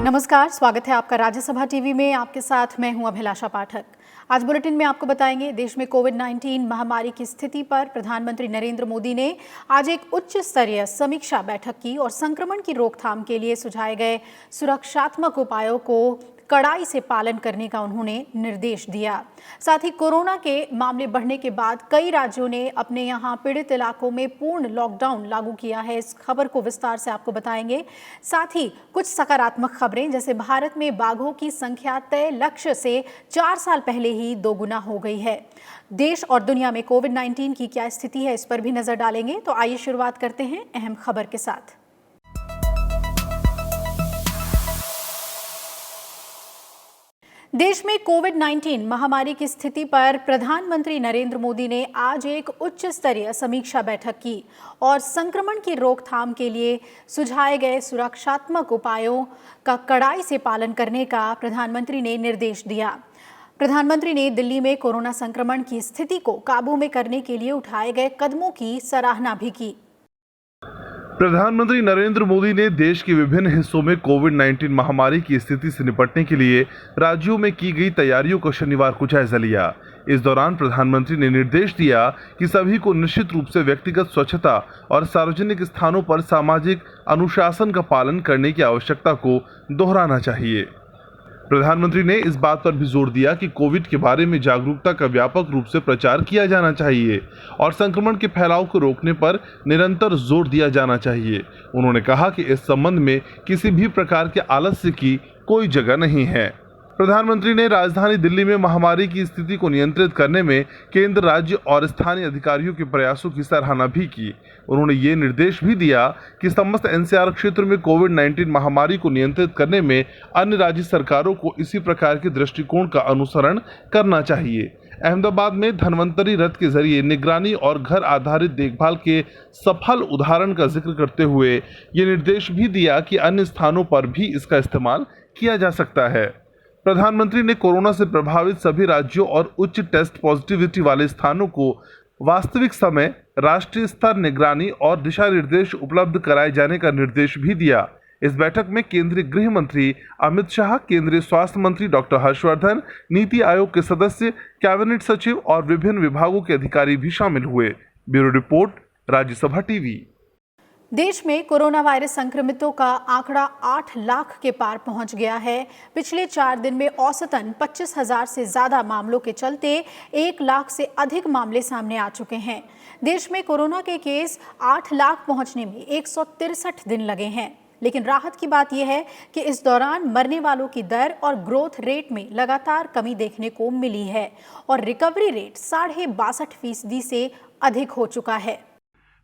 नमस्कार, स्वागत है आपका राज्यसभा टीवी में। आपके साथ मैं हूं अभिलाषा पाठक। आज बुलेटिन में आपको बताएंगे, देश में कोविड-19 महामारी की स्थिति पर प्रधानमंत्री नरेंद्र मोदी ने आज एक उच्च स्तरीय समीक्षा बैठक की और संक्रमण की रोकथाम के लिए सुझाए गए सुरक्षात्मक उपायों को कड़ाई से पालन करने का उन्होंने निर्देश दिया। साथ ही कोरोना के मामले बढ़ने के बाद कई राज्यों ने अपने यहां पीड़ित इलाकों में पूर्ण लॉकडाउन लागू किया है। इस खबर को विस्तार से आपको बताएंगे। साथ ही कुछ सकारात्मक खबरें, जैसे भारत में बाघों की संख्या तय लक्ष्य से 4 साल पहले ही दोगुना हो गई है। देश और दुनिया में कोविड-19 की क्या स्थिति है, इस पर भी नजर डालेंगे। तो आइए शुरुआत करते हैं अहम खबर के साथ। देश में कोविड-19 महामारी की स्थिति पर प्रधानमंत्री नरेंद्र मोदी ने आज एक उच्च स्तरीय समीक्षा बैठक की और संक्रमण की रोकथाम के लिए सुझाए गए सुरक्षात्मक उपायों का कड़ाई से पालन करने का प्रधानमंत्री ने निर्देश दिया। प्रधानमंत्री ने दिल्ली में कोरोना संक्रमण की स्थिति को काबू में करने के लिए उठाए गए कदमों की सराहना भी की। प्रधानमंत्री नरेंद्र मोदी ने देश के विभिन्न हिस्सों में कोविड-19 महामारी की स्थिति से निपटने के लिए राज्यों में की गई तैयारियों का शनिवार को जायजा लिया। इस दौरान प्रधानमंत्री ने निर्देश दिया कि सभी को निश्चित रूप से व्यक्तिगत स्वच्छता और सार्वजनिक स्थानों पर सामाजिक अनुशासन का पालन करने की आवश्यकता को दोहराना चाहिए। प्रधानमंत्री ने इस बात पर भी जोर दिया कि कोविड के बारे में जागरूकता का व्यापक रूप से प्रचार किया जाना चाहिए और संक्रमण के फैलाव को रोकने पर निरंतर जोर दिया जाना चाहिए। उन्होंने कहा कि इस संबंध में किसी भी प्रकार के आलस्य की कोई जगह नहीं है। प्रधानमंत्री ने राजधानी दिल्ली में महामारी की स्थिति को नियंत्रित करने में केंद्र, राज्य और स्थानीय अधिकारियों के प्रयासों की सराहना भी की। उन्होंने ये निर्देश भी दिया कि समस्त एनसीआर क्षेत्र में कोविड-19 महामारी को नियंत्रित करने में अन्य राज्य सरकारों को इसी प्रकार के दृष्टिकोण का अनुसरण करना चाहिए। अहमदाबाद में धन्वंतरी रथ के जरिए निगरानी और घर आधारित देखभाल के सफल उदाहरण का जिक्र करते हुए ये निर्देश भी दिया कि अन्य स्थानों पर भी इसका इस्तेमाल किया जा सकता है। प्रधानमंत्री ने कोरोना से प्रभावित सभी राज्यों और उच्च टेस्ट पॉजिटिविटी वाले स्थानों को वास्तविक समय, राष्ट्रीय स्तर निगरानी और दिशा निर्देश उपलब्ध कराए जाने का निर्देश भी दिया। इस बैठक में केंद्रीय गृह मंत्री अमित शाह, केंद्रीय स्वास्थ्य मंत्री डॉक्टर हर्षवर्धन, नीति आयोग के सदस्य, कैबिनेट सचिव और विभिन्न विभागों के अधिकारी भी शामिल हुए। Bureau report, Rajya Sabha TV. देश में कोरोना वायरस संक्रमितों का आंकड़ा 8 लाख के पार पहुंच गया है। पिछले 4 दिन में औसतन 25,000 से ज्यादा मामलों के चलते 1 लाख से अधिक मामले सामने आ चुके हैं। देश में कोरोना के केस 8 लाख पहुंचने में 163 दिन लगे हैं। लेकिन राहत की बात यह है कि इस दौरान मरने वालों की दर और ग्रोथ रेट में लगातार कमी देखने को मिली है और रिकवरी रेट 62.5% से अधिक हो चुका है।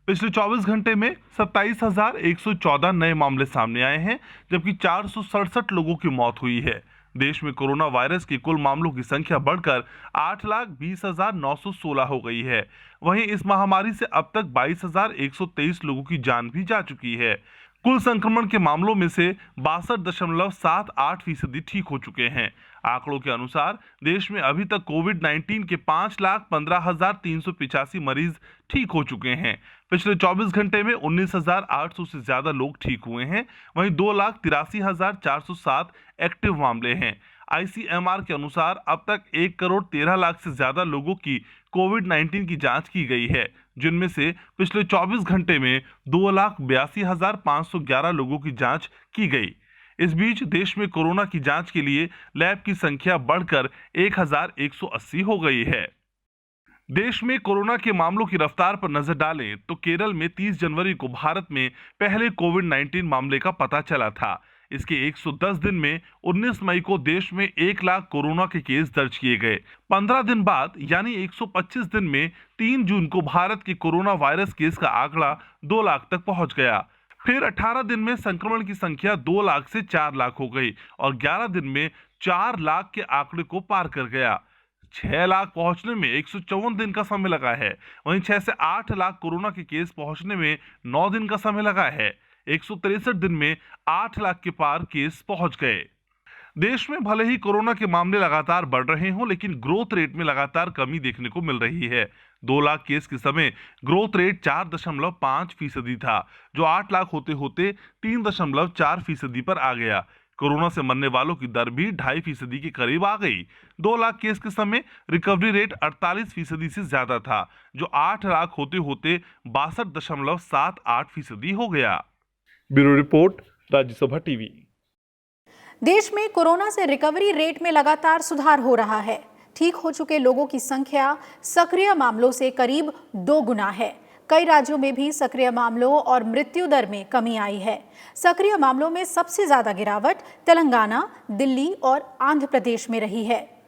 पिछले 24 घंटे में 27,114 नए मामले सामने आए हैं, जबकि 467 लोगों की मौत हुई है। देश में कोरोना वायरस के कुल मामलों की संख्या बढ़कर 8,20,916 हो गई है। वहीं इस महामारी से अब तक 22,123 लोगों की जान भी जा चुकी है। कुल संक्रमण के मामलों में से 62.78% ठीक हो चुके हैं। आंकड़ों के अनुसार देश में अभी तक कोविड-19 के 5,15,385 मरीज ठीक हो चुके हैं। पिछले 24 घंटे में 19,800 से ज्यादा लोग ठीक हुए हैं। वहीं 2,83,407 एक्टिव मामले हैं। आईसीएमआर के अनुसार अब तक 1,13,00,000 से ज्यादा लोगों की कोविड-19 की जांच की गई है, जिनमें से पिछले 24 घंटे में 2,82,511 लोगों की जांच की गई। इस बीच देश में कोरोना की जांच के लिए लैब की संख्या बढ़कर 1,180 हो गई है। देश में कोरोना के मामलों की रफ्तार पर नजर डालें तो केरल में 30 जनवरी को भारत में पहले कोविड-19 मामले का पता चला था। इसके 110 दिन में 19 मई को देश में 1 लाख कोरोना के केस दर्ज किए गए। 15 दिन बाद यानी 125 दिन में 3 जून को भारत के कोरोना वायरस केस का आंकड़ा 2 लाख तक पहुंच गया। फिर 18 दिन में संक्रमण की संख्या 2 लाख से 4 लाख हो गई और 11 दिन में 4 लाख के आंकड़े को पार कर गया। 6 लाख पहुंचने में 154 दिन का समय लगा है। वहीं 6 से 8 लाख कोरोना के केस पहुंचने में 9 दिन का समय लगा है। 163 दिन में 8 लाख के पार केस पहुंच गए। देश में भले ही कोरोना के मामले लगातार बढ़ रहे हों, लेकिन ग्रोथ रेट में लगातार कमी देखने को मिल रही है। 2 लाख केस के समय ग्रोथ रेट 4.5% था, जो 8 लाख होते होते 3.4% पर आ गया। कोरोना से मरने वालों की दर भी 2.5% के करीब आ गई। 2 लाख केस के समय रिकवरी रेट 48% से ज्यादा था, जो 8 लाख होते होते 62.78% हो गया। Bureau report, Rajya Sabha TV. देश में कोरोना से रिकवरी रेट में लगातार सुधार हो रहा है। ठीक हो चुके लोगों की संख्या सक्रिय मामलों से करीब 2 गुना है। कई राज्यों में भी सक्रिय मामलों और मृत्यु दर में कमी आई है। सक्रिय मामलों में सबसे ज्यादा गिरावट तेलंगाना, दिल्ली और आंध्र प्रदेश में रही है।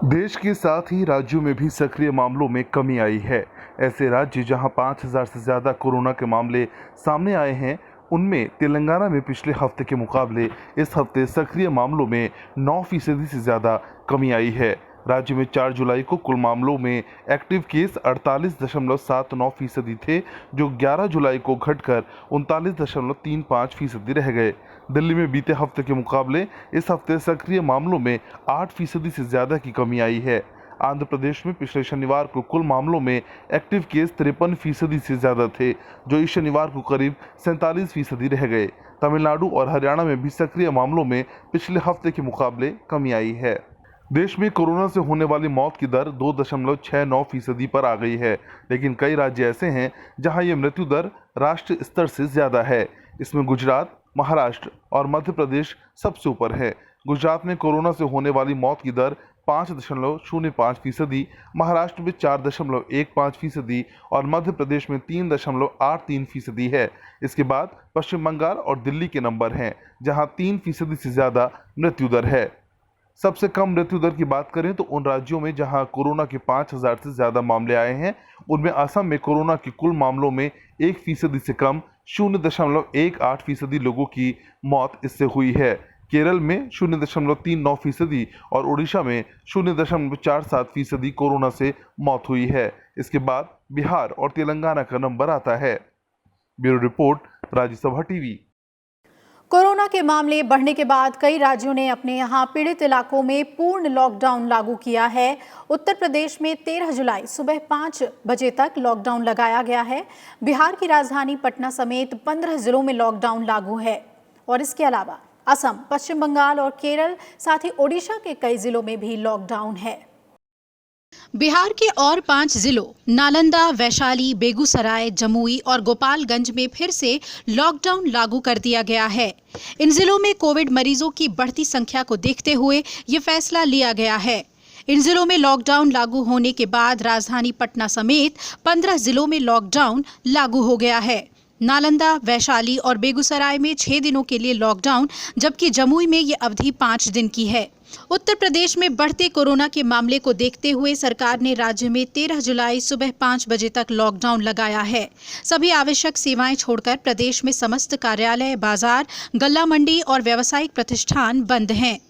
देश के साथ ही राज्यों में भी सक्रिय मामलों में कमी आई है। ऐसे राज्य जहां 5000 से ज्यादा कोरोना के मामले सामने आए हैं, उनमें तेलंगाना में पिछले हफ्ते के मुकाबले इस हफ्ते सक्रिय मामलों में 9% से ज्यादा कमी आई है। राज्य में 4 जुलाई को कुल मामलों में एक्टिव केस 48.79% थे, जो 11 जुलाई को घटकर 39.35% रह गए। दिल्ली में बीते हफ्ते के मुकाबले इस हफ्ते सक्रिय मामलों में 8% से ज्यादा की कमी आई है। आंध्र प्रदेश में पिछले शनिवार को कुल मामलों में एक्टिव केस 53% से ज्यादा थे, जो इस शनिवार को करीब 47% रह गए। तमिलनाडु और हरियाणा में भी सक्रिय मामलों में पिछले हफ्ते के मुकाबले कमी आई है। देश में कोरोना से होने वाली मौत की दर 2.69% पर आ गई है, लेकिन कई राज्य ऐसे हैं जहां ये मृत्यु दर राष्ट्रीय स्तर से ज्यादा है। इसमें गुजरात, महाराष्ट्र और मध्य प्रदेश सबसे ऊपर है। गुजरात में कोरोना से होने वाली मौत की दर 5.05%, महाराष्ट्र में 4.15% और मध्य प्रदेश में 3.83% है। इसके बाद पश्चिम बंगाल और दिल्ली के नंबर हैं, जहां 3% से ज्यादा मृत्यु दर है। सबसे कम मृत्यु दर की बात करें तो उन राज्यों में जहां कोरोना के 5000 से ज्यादा मामले आए हैं, उनमें असम में कोरोना के कुल मामलों में 1% से कम 0.18% लोगों की मौत इससे हुई है। केरल में 0.39% और ओडिशा में 0.47% कोरोना से मौत हुई है। इसके बाद बिहार और तेलंगाना का नंबर आता है। Bureau report, Rajya Sabha TV. Corona के मामले बढ़ने के बाद कई राज्यों ने अपने यहां पीड़ित इलाकों में पूर्ण लॉकडाउन लागू किया है। उत्तर प्रदेश में 13 जुलाई सुबह 5 बजे तक लॉकडाउन लगाया गया है। बिहार की राजधानी पटना समेत 15 जिलों में लॉकडाउन लागू है और इसके अलावा असम, पश्चिम बंगाल और केरल, साथ ही ओडिशा के कई जिलों में भी लॉकडाउन है। बिहार के और 5 जिलों नालंदा, वैशाली, बेगूसराय, जमुई और गोपालगंज में फिर से लॉकडाउन लागू कर दिया गया है। इन जिलों में कोविड मरीजों की बढ़ती संख्या को देखते हुए ये फैसला लिया गया है। इन जिलों में लॉकडाउन लागू होने के बाद राजधानी पटना समेत 15 जिलों में लॉकडाउन लागू हो गया है। नालंदा, वैशाली और बेगूसराय में 6 दिनों के लिए लॉकडाउन, जबकि जमुई में ये अवधि 5 दिन की है। उत्तर प्रदेश में बढ़ते कोरोना के मामले को देखते हुए सरकार ने राज्य में 13 जुलाई सुबह 5 बजे तक लॉकडाउन लगाया है। सभी आवश्यक सेवाएं छोड़कर प्रदेश में समस्त कार्यालय, बाजार, गल्ला मंडी और व्यावसायिक प्रतिष्ठान बंद हैं।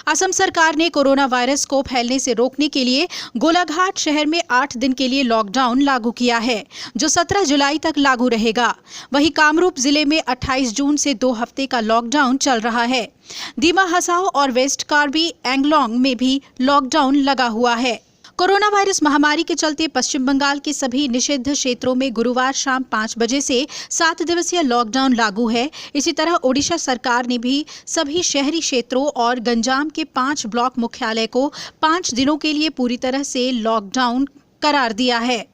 असम सरकार ने कोरोना वायरस को फैलने से रोकने के लिए गोलाघाट शहर में 8 दिन के लिए लॉकडाउन लागू किया है, जो 17 जुलाई तक लागू रहेगा। वहीं कामरूप जिले में 28 जून से 2 हफ्ते का लॉकडाउन चल रहा है। दीमा हसाओ और वेस्ट कार्बी एंगलोंग में भी लॉकडाउन लगा हुआ है। कोरोना वायरस महामारी के चलते पश्चिम बंगाल के सभी निषिद्ध क्षेत्रों में गुरुवार शाम 5 बजे से 7 दिवसीय लॉकडाउन लागू है। इसी तरह ओडिशा सरकार ने भी सभी शहरी क्षेत्रों और गंजाम के 5 ब्लॉक मुख्यालय को 5 दिनों के लिए पूरी तरह से लॉकडाउन करार दिया है।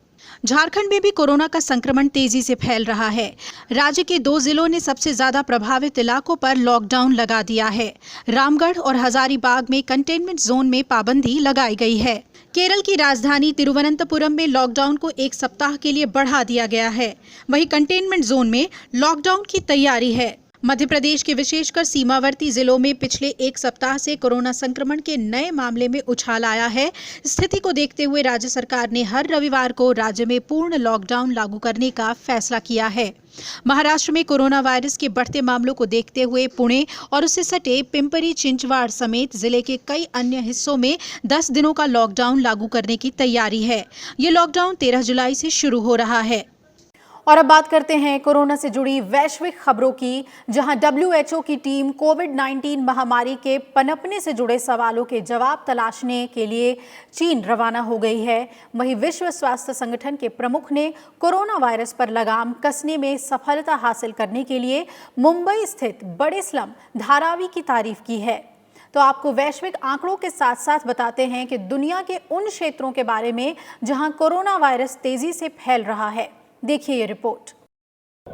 झारखंड में भी कोरोना का संक्रमण तेजी से फैल रहा है। राज्य के 2 जिलों ने सबसे ज्यादा प्रभावित इलाकों पर लॉकडाउन लगा दिया है। रामगढ़ और हजारीबाग में कंटेनमेंट जोन में पाबंदी लगाई गई है। केरल की राजधानी तिरुवनंतपुरम में लॉकडाउन को 1 सप्ताह के लिए बढ़ा दिया गया है। वहीं कंटेनमेंट जोन में लॉकडाउन की तैयारी है। मध्य प्रदेश के विशेषकर सीमावर्ती जिलों में पिछले 1 सप्ताह से कोरोना संक्रमण के नए मामले में उछाल आया है। स्थिति को देखते हुए राज्य सरकार ने हर रविवार को राज्य में पूर्ण लॉकडाउन लागू करने का फैसला किया है। महाराष्ट्र में कोरोना वायरस के बढ़ते मामलों को देखते हुए पुणे और उससे सटे पिंपरी चिंचवाड़ समेत जिले के कई अन्य हिस्सों में 10 दिनों का लॉकडाउन लागू करने की तैयारी है। ये लॉकडाउन 13 जुलाई से शुरू हो रहा है। और अब बात करते हैं कोरोना से जुड़ी वैश्विक खबरों की, जहां WHO की टीम कोविड-19 महामारी के पनपने से जुड़े सवालों के जवाब तलाशने के लिए चीन रवाना हो गई है। वहीं विश्व स्वास्थ्य संगठन के प्रमुख ने कोरोना वायरस पर लगाम कसने में सफलता हासिल करने के लिए मुंबई स्थित बड़े स्लम धारावी की तारीफ की है। तो आपको वैश्विक आंकड़ों के साथ साथ बताते हैं कि दुनिया के उन क्षेत्रों के बारे में जहां कोरोना वायरस तेजी से फैल रहा है। देखिए ये रिपोर्ट।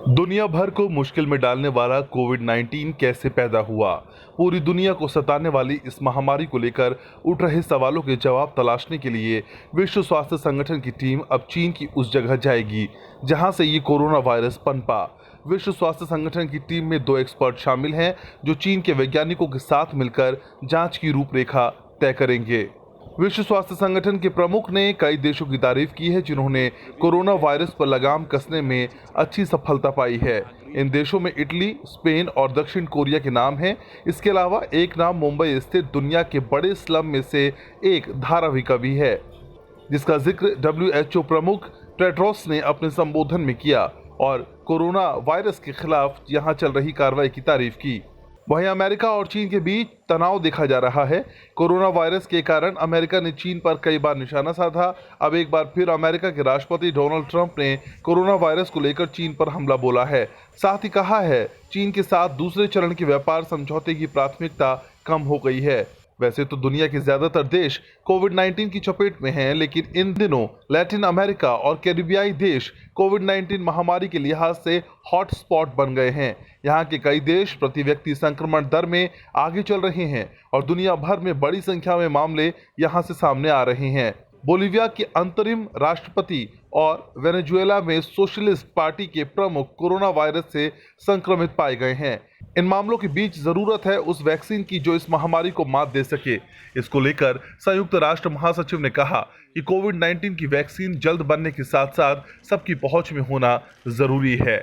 दुनिया भर को मुश्किल में डालने वाला कोविड-19 कैसे पैदा हुआ? पूरी दुनिया को सताने वाली इस महामारी को लेकर उठ रहे सवालों के जवाब तलाशने के लिए विश्व स्वास्थ्य संगठन की टीम अब चीन की उस जगह जाएगी जहां से ये कोरोना वायरस पनपा। विश्व स्वास्थ्य संगठन की टीम में 2 एक्सपर्ट शामिल हैं जो चीन के वैज्ञानिकों के साथ मिलकर जांच की रूपरेखा तय करेंगे। विश्व स्वास्थ्य संगठन के प्रमुख ने कई देशों की तारीफ की है जिन्होंने कोरोना वायरस पर लगाम कसने में अच्छी सफलता पाई है। इन देशों में इटली, स्पेन और दक्षिण कोरिया के नाम हैं। इसके अलावा एक नाम मुंबई स्थित दुनिया के बड़े स्लम में से एक धारावी का भी है, जिसका जिक्र WHO प्रमुख टेड्रोस ने अपने संबोधन में किया और कोरोना वायरस के खिलाफ यहां चल रही कार्रवाई की तारीफ की। वहीं अमेरिका और चीन के बीच तनाव देखा जा रहा है। कोरोना वायरस के कारण अमेरिका ने चीन पर कई बार निशाना साधा। अब एक बार फिर अमेरिका के राष्ट्रपति डोनाल्ड ट्रंप ने कोरोना वायरस को लेकर चीन पर हमला बोला है। साथ ही कहा है चीन के साथ दूसरे चरण के व्यापार समझौते की प्राथमिकता कम हो गई है। वैसे तो दुनिया के ज्यादातर देश कोविड-19 की चपेट में हैं, लेकिन इन दिनों लैटिन अमेरिका और कैरिबियाई देश कोविड-19 महामारी के लिहाज से हॉट स्पॉट बन गए हैं। यहाँ के कई देश प्रति व्यक्ति संक्रमण दर में आगे चल रहे हैं और दुनिया भर में बड़ी संख्या में मामले यहाँ से सामने आ रहे हैं। बोलिविया के अंतरिम राष्ट्रपति और वेनेजुएला में सोशलिस्ट पार्टी के प्रमुख कोरोना वायरस से संक्रमित पाए गए हैं। इन मामलों के बीच जरूरत है उस वैक्सीन की जो इस महामारी को मात दे सके। इसको लेकर संयुक्त राष्ट्र महासचिव ने कहा कि कोविड-19 की वैक्सीन जल्द बनने के साथ साथ सबकी पहुंच में होना जरूरी है।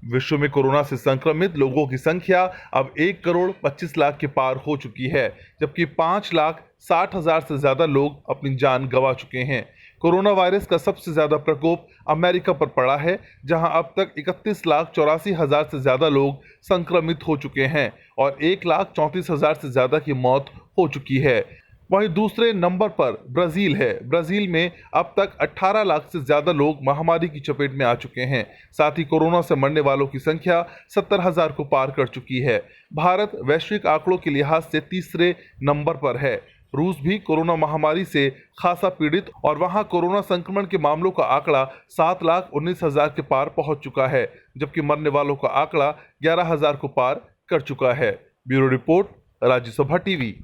विश्व में कोरोना से संक्रमित लोगों की संख्या अब 1 करोड़ 25 लाख के पार हो चुकी है, जबकि 5,60,000 से ज्यादा लोग अपनी जान गंवा चुके हैं। कोरोना वायरस का सबसे ज्यादा प्रकोप अमेरिका पर पड़ा है, जहां अब तक 31,84,000 से ज्यादा लोग संक्रमित हो चुके हैं और 1,34,000 से ज्यादा की मौत हो चुकी है। वहीं दूसरे नंबर पर ब्राजील है। ब्राजील में अब तक 18 लाख से ज्यादा लोग महामारी की चपेट में आ चुके हैं। साथ ही कोरोना से मरने वालों की संख्या 70,000 को पार कर चुकी है। भारत वैश्विक आंकड़ों के लिहाज से तीसरे नंबर पर है। रूस भी कोरोना महामारी से खासा पीड़ित और वहां कोरोना संक्रमण के मामलों का आंकड़ा 7,19,000 के पार पहुंच चुका है, जबकि मरने वालों का आंकड़ा 11,000 को पार कर चुका है। Bureau report, Rajya Sabha TV.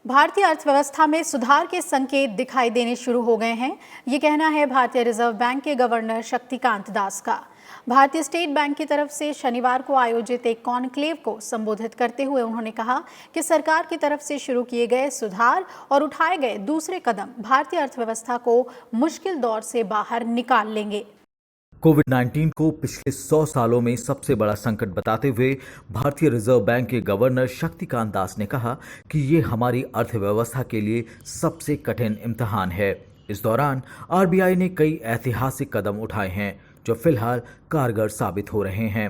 भारतीय अर्थव्यवस्था में सुधार के संकेत दिखाई देने शुरू हो गए हैं, ये कहना है भारतीय रिजर्व बैंक के गवर्नर शक्तिकांत दास का। भारतीय स्टेट बैंक की तरफ से शनिवार को आयोजित एक कॉन्क्लेव को संबोधित करते हुए उन्होंने कहा कि सरकार की तरफ से शुरू किए गए सुधार और उठाए गए दूसरे कदम भारतीय अर्थव्यवस्था को मुश्किल दौर से बाहर निकाल लेंगे। कोविड-19 को पिछले 100 सालों में सबसे बड़ा संकट बताते हुए भारतीय रिजर्व बैंक के गवर्नर शक्तिकांत दास ने कहा कि ये हमारी अर्थव्यवस्था के लिए सबसे कठिन इम्तिहान है। इस दौरान आरबीआई ने कई ऐतिहासिक कदम उठाए हैं जो फिलहाल कारगर साबित हो रहे हैं।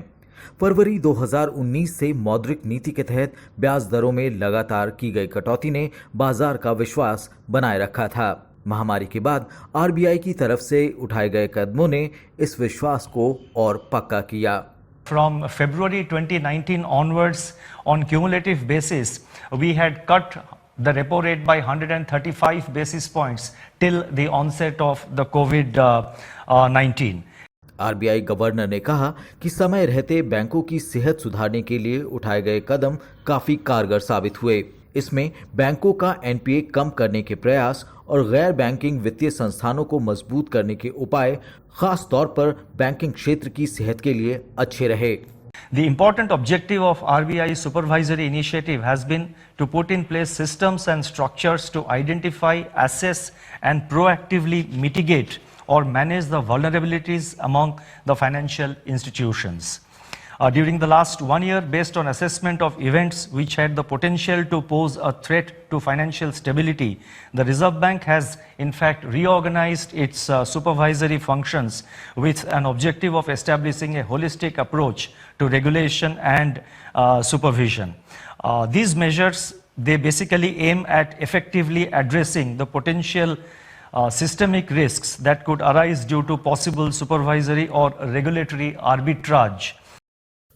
फरवरी 2019 से मौद्रिक नीति के तहत ब्याज दरों में लगातार की गई कटौती ने बाजार का विश्वास बनाए रखा था। महामारी के बाद आरबीआई की तरफ से उठाए गए कदमों ने इस विश्वास को और पक्का किया। From February 2019 onwards, on cumulative basis, we had cut the repo rate by 135 basis points till the onset of the COVID-19. RBI governor ने कहा कि समय रहते बैंकों की सेहत सुधारने के लिए उठाए गए कदम काफी कारगर साबित हुए। इसमें बैंकों का एनपीए कम करने के प्रयास और गैर बैंकिंग वित्तीय संस्थानों को मजबूत करने के उपाय खास तौर पर बैंकिंग क्षेत्र की सेहत के लिए अच्छे रहे। The important objective of RBI's supervisory initiative has been to put in place systems and structures to identify, assess and proactively mitigate or manage the vulnerabilities among the financial institutions. During the last 1 year, based on assessment of events which had the potential to pose a threat to financial stability, the Reserve Bank has in fact reorganized its supervisory functions with an objective of establishing a holistic approach to regulation and supervision. These measures, they basically aim at effectively addressing the potential systemic risks that could arise due to possible supervisory or regulatory arbitrage.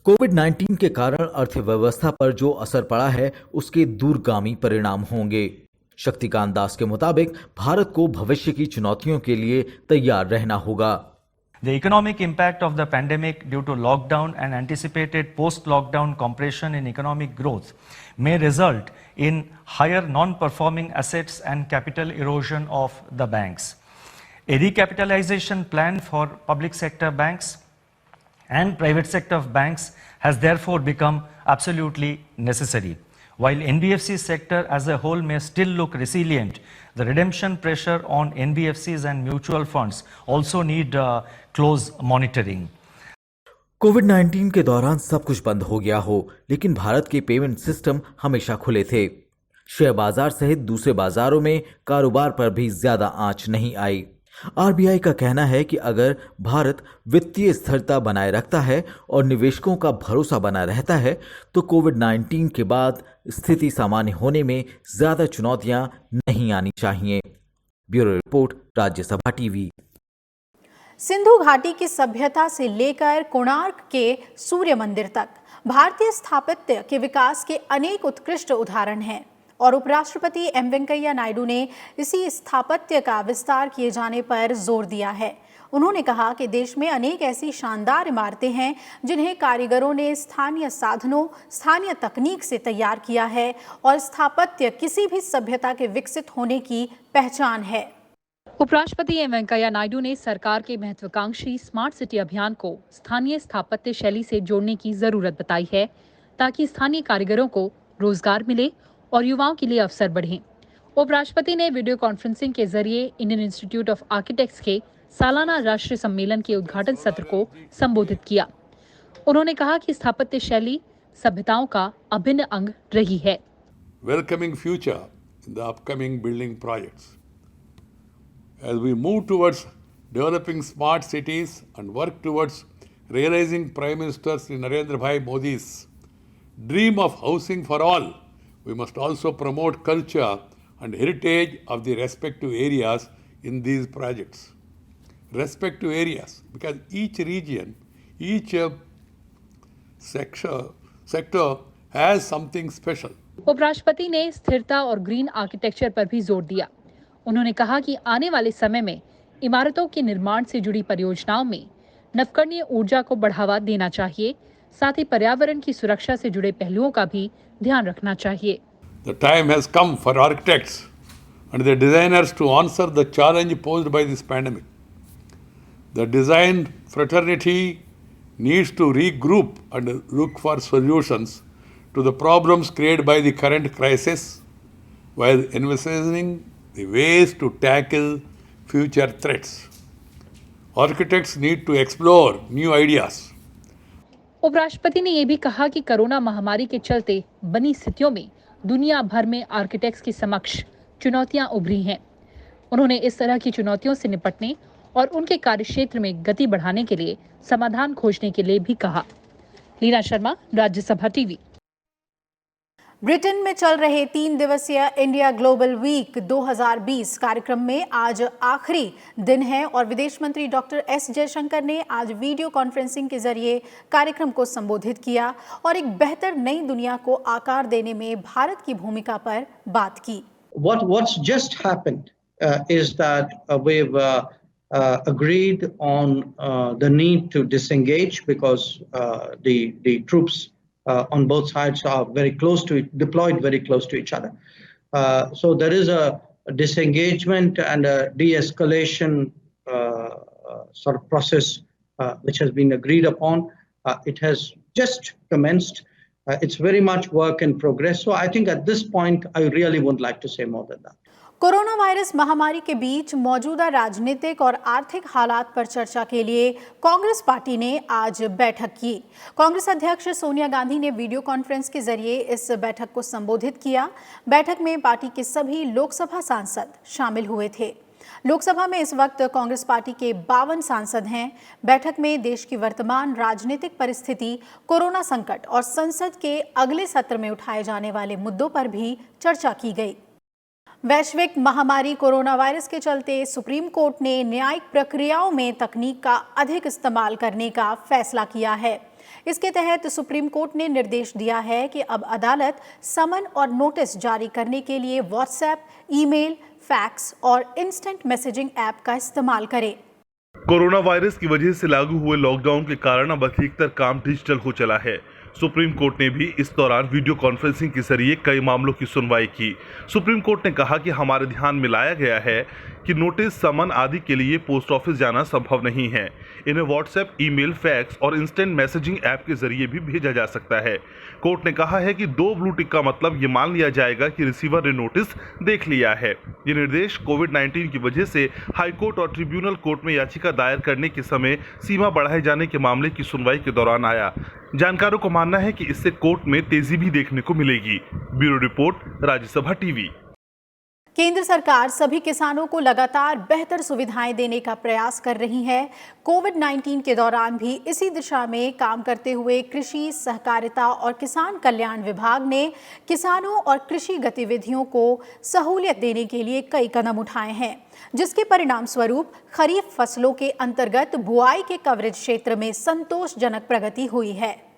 कोविड-19 के कारण अर्थव्यवस्था पर जो असर पड़ा है उसके दूरगामी परिणाम होंगे। शक्तिकांत दास के मुताबिक भारत को भविष्य की चुनौतियों के लिए तैयार रहना होगा। The economic impact of the pandemic due to lockdown and anticipated post-lockdown compression in economic growth may result in higher non-performing assets and capital erosion of the banks. A recapitalization plan for public sector banks and private sector banks has therefore become absolutely necessary. While NBFC sector as a whole may still look resilient, the redemption pressure on NBFCs and mutual funds also need close monitoring. कोविड-19 के दौरान सब कुछ बंद हो गया हो, लेकिन भारत के पेमेंट सिस्टम हमेशा खुले थे। शेयर बाजार सहित दूसरे बाजारों में कारोबार पर भी ज्यादा आंच नहीं आई। आरबीआई का कहना है कि अगर भारत वित्तीय स्थिरता बनाए रखता है और निवेशकों का भरोसा बना रहता है तो कोविड-19 के बाद स्थिति सामान्य होने में ज्यादा चुनौतियां नहीं आनी चाहिए। Bureau report, Rajya Sabha TV. Sindhu घाटी की सभ्यता से लेकर कोणार्क के सूर्य मंदिर तक भारतीय स्थापत्य के विकास के अनेक उत्कृष्ट उदाहरण हैं और उपराष्ट्रपति एम वेंकैया नायडू ने इसी स्थापत्य का विस्तार किए जाने पर जोर दिया है। उन्होंने कहा कि देश में अनेक ऐसी शानदार इमारतें हैं जिन्हें कारीगरों ने स्थानीय साधनों, स्थानीय तकनीक से तैयार किया है और स्थापत्य किसी भी सभ्यता के विकसित होने की पहचान है। उपराष्ट्रपति एम वेंकैया नायडू ने सरकार के महत्वाकांक्षी स्मार्ट सिटी अभियान को स्थानीय स्थापत्य शैली से जोड़ने की जरूरत बताई है ताकि स्थानीय कारीगरों को रोजगार मिले और युवाओं के लिए अवसर बढ़े। उपराष्ट्रपति ने वीडियो कॉन्फ्रेंसिंग के जरिए इंडियन इंस्टीट्यूट ऑफ आर्किटेक्ट्स के सालाना राष्ट्रीय सम्मेलन के उद्घाटन सत्र को संबोधित किया। उन्होंने कहा कि स्थापत्य शैली सभ्यताओं का अभिन्न अंग रही है। Welcoming future in the upcoming building projects. As we move towards developing smart cities and work towards realizing Prime Minister Shri Narendra Bhai Modi's dream of housing for all, we must also promote culture and heritage of the respective areas in these projects. Respective areas, because each region, each sector has something special. उपराष्ट्रपति ने स्थिरता और green architecture पर भी जोर दिया। उन्होंने कहा कि आने वाले समय में इमारतों के निर्माण से जुड़ी परियोजनाओं में नवकरणीय ऊर्जा को बढ़ावा देना चाहिए, साथ ही पर्यावरण की सुरक्षा से जुड़े पहलुओं का भी ध्यान रखना चाहिए। The time has come for architects and the designers to answer the challenge posed by this pandemic. The design fraternity needs to regroup and look for solutions to the problems created by the current crisis while envisioning the ways to tackle future threats. Architects need to explore new ideas. उपराष्ट्रपति ने यह भी कहा कि corona महामारी के चलते बनी स्थितियों में दुनिया भर में आर्किटेक्ट्स के समक्ष चुनौतियां उभरी हैं। उन्होंने इस तरह की चुनौतियों से निपटने और उनके कार्यक्षेत्र में गति बढ़ाने के लिए समाधान खोजने के लिए भी कहा। लीना शर्मा, राज्यसभा टीवी। ब्रिटेन में चल रहे 3 दिवसीय इंडिया ग्लोबल वीक 2020 कार्यक्रम में आज आखिरी दिन है और विदेश मंत्री डॉक्टर एस जयशंकर ने आज वीडियो कॉन्फ्रेंसिंग के जरिए कार्यक्रम को संबोधित किया और एक बेहतर नई दुनिया को आकार देने में भारत की भूमिका पर बात की। What's just happened is that we've agreed on the need to disengage because the troops on both sides are very close to it, deployed very close to each other. So there is a disengagement and a de-escalation sort of process which has been agreed upon. It has just commenced. It's very much work in progress. So I think at this point, I really wouldn't like to say more than that. Corona virus महामारी के बीच मौजूदा राजनीतिक और आर्थिक हालात पर चर्चा के लिए कांग्रेस पार्टी ने आज बैठक की। कांग्रेस अध्यक्ष सोनिया गांधी ने वीडियो कॉन्फ्रेंस के जरिए इस बैठक को संबोधित किया। बैठक में पार्टी के सभी लोकसभा सांसद शामिल हुए थे। लोकसभा में इस वक्त कांग्रेस पार्टी के 52 सांसद हैं। बैठक में देश की वर्तमान राजनीतिक परिस्थिति, कोरोना संकट और संसद के अगले सत्र में उठाए जाने वाले मुद्दों पर भी चर्चा की गई। वैश्विक महामारी कोरोना वायरस के चलते सुप्रीम कोर्ट ने न्यायिक प्रक्रियाओं में तकनीक का अधिक इस्तेमाल करने का फैसला किया है। इसके तहत सुप्रीम कोर्ट ने निर्देश दिया है कि अब अदालत समन और नोटिस जारी करने के लिए व्हाट्सएप, ईमेल, फैक्स और इंस्टेंट मैसेजिंग ऐप का इस्तेमाल करे। कोरोना वायरस की वजह से लागू हुए लॉकडाउन के कारण अब अधिकतर काम डिजिटल हो चला है। सुप्रीम कोर्ट ने भी इस दौरान वीडियो कॉन्फ्रेंसिंग के जरिए कई मामलों की सुनवाई की। सुप्रीम कोर्ट ने कहा कि हमारे ध्यान में लाया गया है कि नोटिस, समन आदि के लिए पोस्ट ऑफिस जाना संभव नहीं है। इन्हें व्हाट्सएप, ईमेल, फैक्स और इंस्टेंट मैसेजिंग ऐप के जरिए भी भेजा जा सकता है। कोर्ट ने कहा है कि 2 ब्लू टिक का मतलब ये मान लिया जाएगा कि रिसीवर ने नोटिस देख लिया है। ये निर्देश कोविड-19 की वजह से हाईकोर्ट और ट्रिब्यूनल कोर्ट में याचिका दायर करने के समय सीमा बढ़ाए जाने के मामले की सुनवाई के दौरान आया। जानकारों को मानना है कि इससे कोर्ट में तेजी भी देखने को मिलेगी। Bureau report, Rajya Sabha TV. केंद्र सरकार सभी किसानों को लगातार बेहतर सुविधाएं देने का प्रयास कर रही है। कोविड-19 के दौरान भी इसी दिशा में काम करते हुए कृषि, सहकारिता और किसान कल्याण विभाग ने किसानों और कृषि गतिविधियों को सहूलियत देने के लिए कई कदम उठाए हैं, जिसके परिणाम स्वरूप खरीफ फसलों के अंतर्गत बुआई के कवरेज क्षेत्र में संतोषजनक प्रगति हुई है।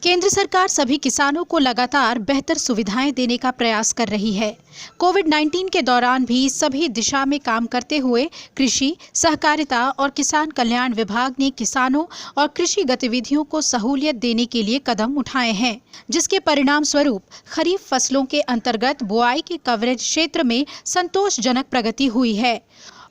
केंद्र सरकार सभी किसानों को लगातार बेहतर सुविधाएं देने का प्रयास कर रही है। कोविड-19 के दौरान भी सभी दिशा में काम करते हुए कृषि, सहकारिता और किसान कल्याण विभाग ने किसानों और कृषि गतिविधियों को सहूलियत देने के लिए कदम उठाए हैं, जिसके परिणाम स्वरूप खरीफ फसलों के अंतर्गत बुआई के कवरेज क्षेत्र में संतोषजनक प्रगति हुई है।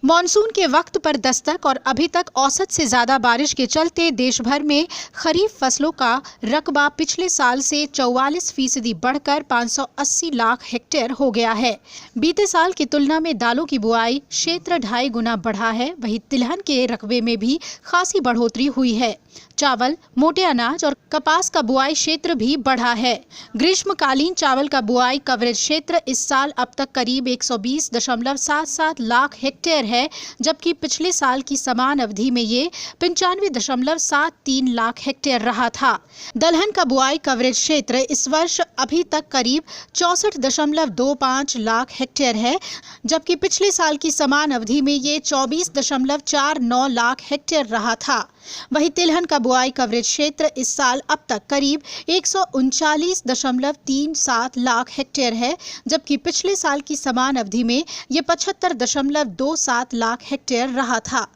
मॉनसून के वक्त पर दस्तक और अभी तक औसत से ज्यादा बारिश के चलते देश भर में खरीफ फसलों का रकबा पिछले साल से 44% बढ़कर 580 लाख हेक्टेयर हो गया है। बीते साल की तुलना में दालों की बुआई क्षेत्र 2.5 गुना बढ़ा है। वहीं तिलहन के रकबे में भी खासी बढ़ोतरी हुई है। चावल, मोटे अनाज और कपास का बुआई क्षेत्र भी बढ़ा है। ग्रीष्मकालीन चावल का बुआई कवरेज क्षेत्र इस साल अब तक करीब 120.77 लाख हेक्टेयर है, जबकि पिछले साल की समान अवधि में ये 95.73 लाख हेक्टेयर रहा था। दलहन का बुआई कवरेज क्षेत्र इस वर्ष अभी तक करीब 64.25 लाख हेक्टेयर है, जबकि पिछले साल की समान अवधि में ये 24.49 लाख हेक्टेयर रहा था। वहीं तिलहन का बुआई कवरेज क्षेत्र इस साल अब तक करीब 139.37 लाख हेक्टेयर है, जबकि पिछले साल की समान अवधि में ये 75.27 लाख हेक्टेयर रहा था।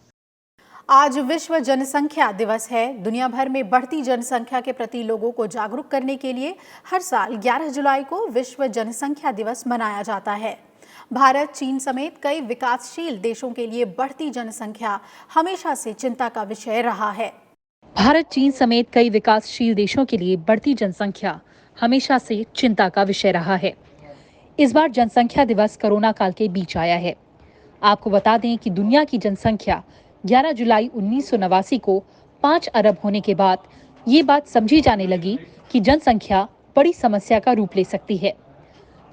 आज विश्व जनसंख्या दिवस है। दुनिया भर में बढ़ती जनसंख्या के प्रति लोगों को जागरूक करने के लिए हर साल 11 जुलाई को विश्व जनसंख्या दिवस मनाया जाता है। भारत, चीन समेत कई विकासशील देशों के लिए बढ़ती जनसंख्या हमेशा से चिंता का विषय रहा है। भारत, चीन समेत कई विकासशील देशों के लिए बढ़ती जनसंख्या हमेशा से चिंता का विषय रहा है। इस बार जनसंख्या दिवस कोरोना काल के बीच आया है। आपको बता दें कि दुनिया की जनसंख्या 11 जुलाई 1989 को 5 अरब होने के बाद ये बात समझी जाने लगी कि जनसंख्या बड़ी समस्या का रूप ले सकती है,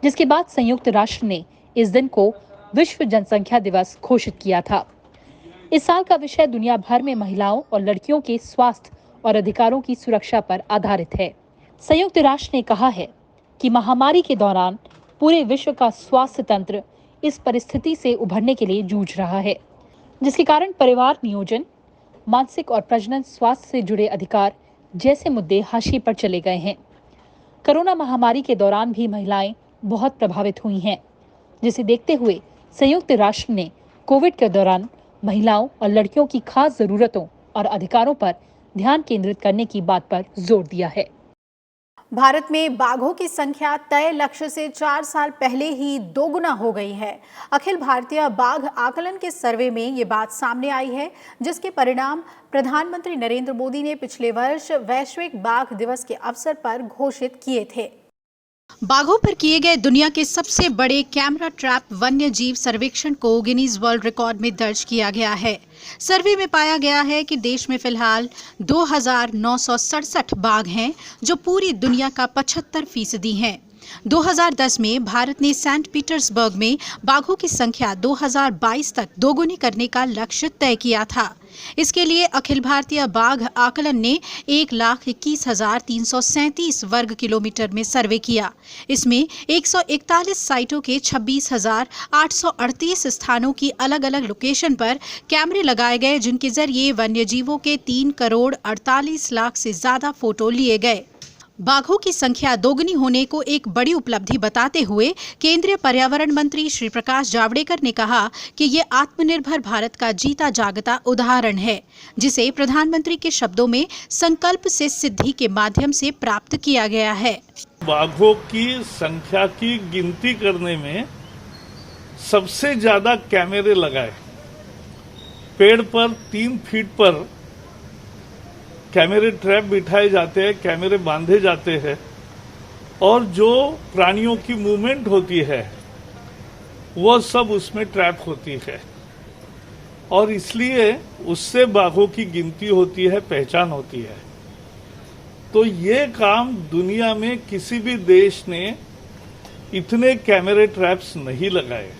जिसके बाद संयुक्त राष्ट्र ने इस दिन को विश्व जनसंख्या दिवस घोषित किया था। इस साल का विषय दुनिया भर में महिलाओं और लड़कियों के स्वास्थ्य और अधिकारों की सुरक्षा पर आधारित है। संयुक्त राष्ट्र ने कहा है कि महामारी के दौरान पूरे विश्व का स्वास्थ्य तंत्र इस परिस्थिति से उभरने के लिए जूझ रहा है, जिसके कारण परिवार नियोजन, मानसिक और प्रजनन स्वास्थ्य से जुड़े अधिकार जैसे मुद्दे हाशिए पर चले गए हैं। कोरोना महामारी के दौरान भी महिलाएं बहुत प्रभावित हुई हैं, जिसे देखते हुए संयुक्त राष्ट्र ने कोविड के दौरान महिलाओं और लड़कियों की खास जरूरतों और अधिकारों पर ध्यान केंद्रित करने की बात पर जोर दिया है। भारत में बाघों की संख्या तय लक्ष्य से 4 साल पहले ही 2 गुना हो गई है। अखिल भारतीय बाघ आकलन के सर्वे में ये बात सामने आई है, जिसके परिणाम प्रधानमंत्री नरेंद्र मोदी ने पिछले वर्ष वैश्विक बाघ दिवस के अवसर पर घोषित किए थे। बाघों पर किए गए दुनिया के सबसे बड़े कैमरा ट्रैप वन्य जीव सर्वेक्षण को गिनीज वर्ल्ड रिकॉर्ड में दर्ज किया गया है। सर्वे में पाया गया है कि देश में फिलहाल 2,967 बाघ हैं, जो पूरी दुनिया का 75% हैं। 2010 में भारत ने सेंट पीटर्सबर्ग में बाघों की संख्या 2022 तक दोगुनी करने का लक्ष्य तय किया था। इसके लिए अखिल भारतीय बाघ आकलन ने 1,21,337 वर्ग किलोमीटर में सर्वे किया। इसमें 141 साइटों के 26,838 स्थानों की अलग-अलग लोकेशन पर कैमरे लगाए गए, जिनके जरिए वन्य जीवों के 3,48 लाख से ज्यादा फोटो लिए गए। बाघों की संख्या दोगुनी होने को एक बड़ी उपलब्धि बताते हुए केंद्रीय पर्यावरण मंत्री श्री प्रकाश जावड़ेकर ने कहा कि ये आत्मनिर्भर भारत का जीता जागता उदाहरण है, जिसे प्रधानमंत्री के शब्दों में संकल्प से सिद्धि के माध्यम से प्राप्त किया गया है। बाघों की संख्या की गिनती करने में सबसे ज्यादा कैमरे लगाए। पेड़ पर 3 फीट पर कैमरे ट्रैप बिठाए जाते हैं, कैमरे बांधे जाते हैं और जो प्राणियों की मूवमेंट होती है वो सब उसमें ट्रैप होती है और इसलिए उससे बाघों की गिनती होती है, पहचान होती है। तो ये काम दुनिया में किसी भी देश ने इतने कैमरे ट्रैप्स नहीं लगाए।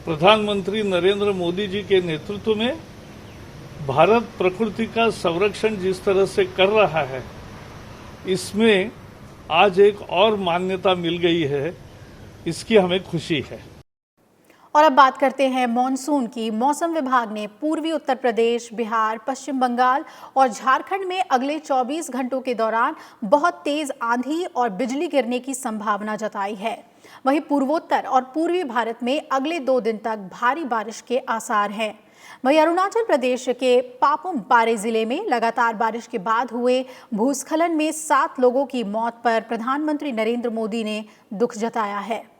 प्रधानमंत्री नरेंद्र मोदी जी के नेतृत्व में भारत प्रकृति का संरक्षण जिस तरह से कर रहा है, इसमें आज एक और मान्यता मिल गई है, इसकी हमें खुशी है। और अब बात करते हैं मॉनसून की। मौसम विभाग ने पूर्वी उत्तर प्रदेश, बिहार, पश्चिम बंगाल और झारखंड में अगले 24 घंटों के दौरान बहुत तेज आंधी और बिजली गिरने की संभावना जताई है। वहीं पूर्वोत्तर और पूर्वी भारत में अगले 2 दिन तक भारी बारिश के आसार हैं। वहीं अरुणाचल प्रदेश के पापुम पारे जिले में लगातार बारिश के बाद हुए भूस्खलन में 7 लोगों की मौत पर प्रधानमंत्री नरेंद्र मोदी ने दुख जताया है।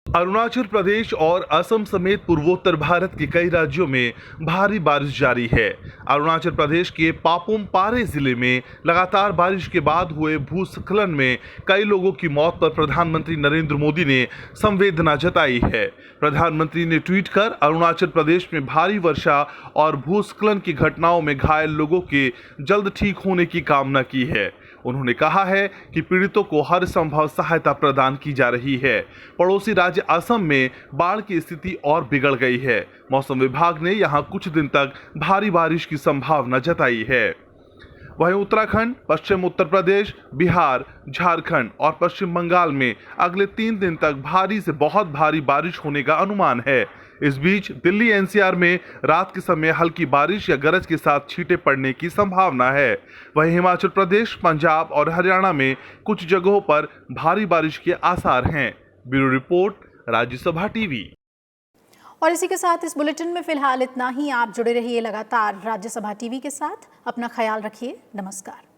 अरुणाचल प्रदेश और असम समेत पूर्वोत्तर भारत के कई राज्यों में भारी बारिश जारी है। अरुणाचल प्रदेश के पापुम पारे जिले में लगातार बारिश के बाद हुए भूस्खलन में कई लोगों की मौत पर प्रधानमंत्री नरेंद्र मोदी ने संवेदना जताई है। प्रधानमंत्री ने ट्वीट कर अरुणाचल प्रदेश में भारी वर्षा और भूस्खलन की घटनाओं में घायल लोगों के जल्द ठीक होने की कामना की है। उन्होंने कहा है कि पीड़ितों को हर संभव सहायता प्रदान की जा रही है। पड़ोसी राज्य असम में बाढ़ की स्थिति और बिगड़ गई है। मौसम विभाग ने यहां कुछ दिन तक भारी बारिश की संभावना जताई है। वहीं उत्तराखंड, पश्चिम उत्तर प्रदेश, बिहार, झारखंड और पश्चिम बंगाल में अगले 3 दिन तक भारी से बहुत भारी बारिश होने का अनुमान है। इस बीच दिल्ली एनसीआर में रात के समय हल्की बारिश या गरज के साथ छींटे पड़ने की संभावना है। वहीं हिमाचल प्रदेश, पंजाब और हरियाणा में कुछ जगहों पर भारी बारिश के आसार हैं। Bureau report, Rajya Sabha TV. और इसी के साथ इस बुलेटिन में फिलहाल इतना ही। आप जुड़े रहिए लगातार राज्यसभा टीवी के साथ। अपना ख्याल रखिए। नमस्कार।